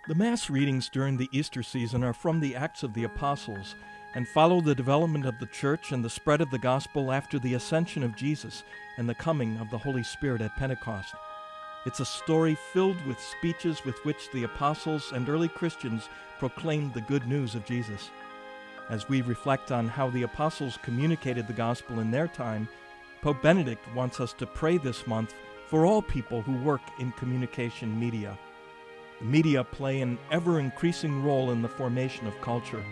The Mass readings during the Easter season are from the Acts of the Apostles and follow the development of the Church and the spread of the gospel after the ascension of Jesus and the coming of the Holy Spirit at Pentecost. It's a story filled with speeches with which the apostles and early Christians proclaimed the good news of Jesus. As we reflect on how the apostles communicated the gospel in their time, Pope Benedict wants us to pray this month for all people who work in communication media. The media play an ever-increasing role in the formation of culture.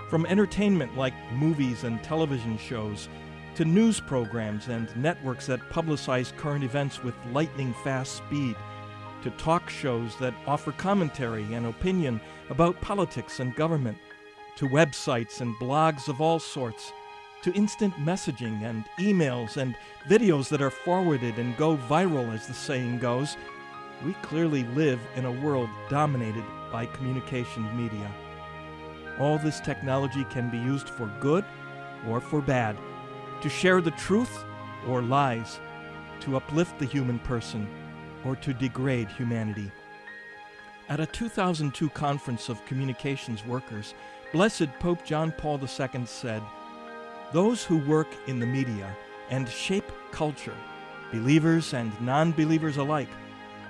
From entertainment like movies and television shows, to news programs and networks that publicize current events with lightning-fast speed, to talk shows that offer commentary and opinion about politics and government, to websites and blogs of all sorts, to instant messaging and emails and videos that are forwarded and go viral, as the saying goes, we clearly live in a world dominated by communication media. All this technology can be used for good or for bad, to share the truth or lies, to uplift the human person or to degrade humanity. At a 2002 conference of communications workers, Blessed Pope John Paul II said, "Those who work in the media and shape culture, believers and non-believers alike,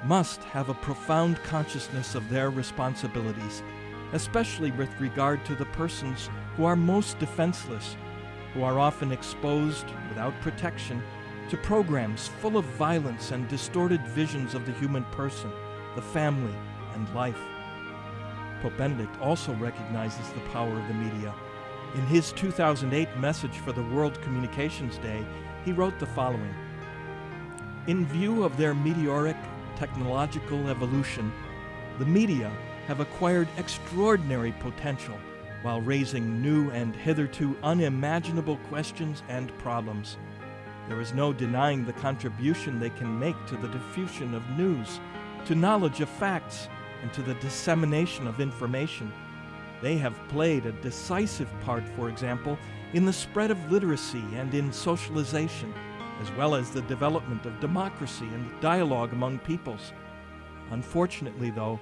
must have a profound consciousness of their responsibilities, especially with regard to the persons who are most defenseless, who are often exposed without protection to programs full of violence and distorted visions of the human person, the family, and life." Pope Benedict also recognizes the power of the media. In his 2008 message for the World Communications Day, he wrote the following: "In view of their meteoric technological evolution, the media have acquired extraordinary potential while raising new and hitherto unimaginable questions and problems. There is no denying the contribution they can make to the diffusion of news, to knowledge of facts, and to the dissemination of information. They have played a decisive part, for example, in the spread of literacy and in socialization, as well as the development of democracy and dialogue among peoples. Unfortunately, though,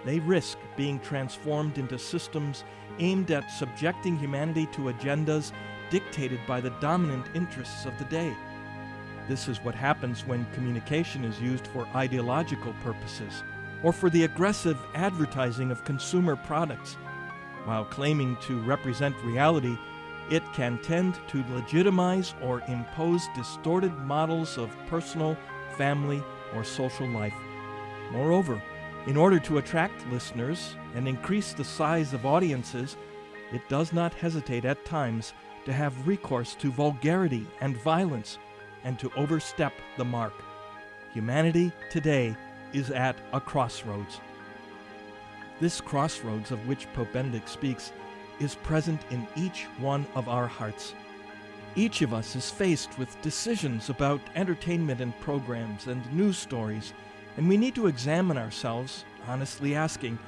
they risk being transformed into systems aimed at subjecting humanity to agendas dictated by the dominant interests of the day. This is what happens when communication is used for ideological purposes or for the aggressive advertising of consumer products. While claiming to represent reality, it can tend to legitimize or impose distorted models of personal, family, or social life. Moreover, in order to attract listeners and increase the size of audiences, it does not hesitate at times to have recourse to vulgarity and violence and to overstep the mark. Humanity today is at a crossroads. This crossroads of which Pope Benedict speaks is present in each one of our hearts. Each of us is faced with decisions about entertainment and programs and news stories, and we need to examine ourselves, honestly asking,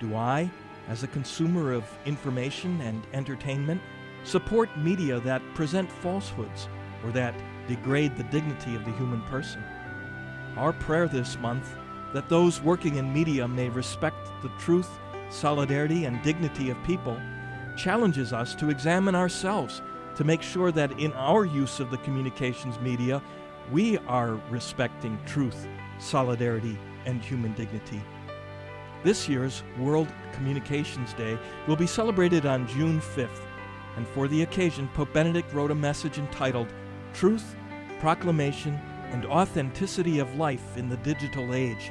do I, as a consumer of information and entertainment, support media that present falsehoods or that degrade the dignity of the human person? Our prayer this month, that those working in media may respect the truth, solidarity, and dignity of people, challenges us to examine ourselves to make sure that in our use of the communications media, we are respecting truth, solidarity, and human dignity. This year's World Communications Day will be celebrated on June 5th, and for the occasion, Pope Benedict wrote a message entitled "Truth, Proclamation, and Authenticity of Life in the Digital Age."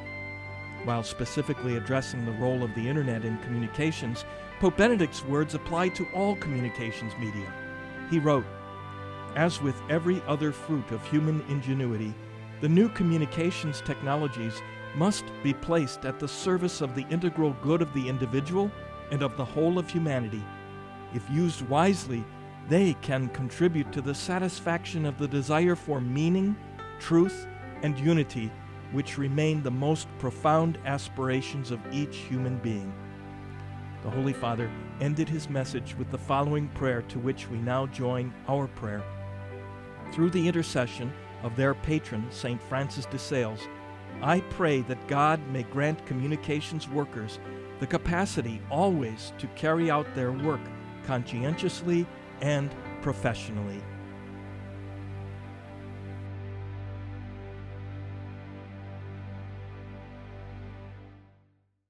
While specifically addressing the role of the Internet in communications, Pope Benedict's words apply to all communications media. He wrote, "As with every other fruit of human ingenuity, the new communications technologies must be placed at the service of the integral good of the individual and of the whole of humanity. If used wisely, they can contribute to the satisfaction of the desire for meaning, truth, and unity, which remain the most profound aspirations of each human being." The Holy Father ended his message with the following prayer, to which we now join our prayer. Through the intercession of their patron, St. Francis de Sales, I pray that God may grant communications workers the capacity always to carry out their work conscientiously and professionally.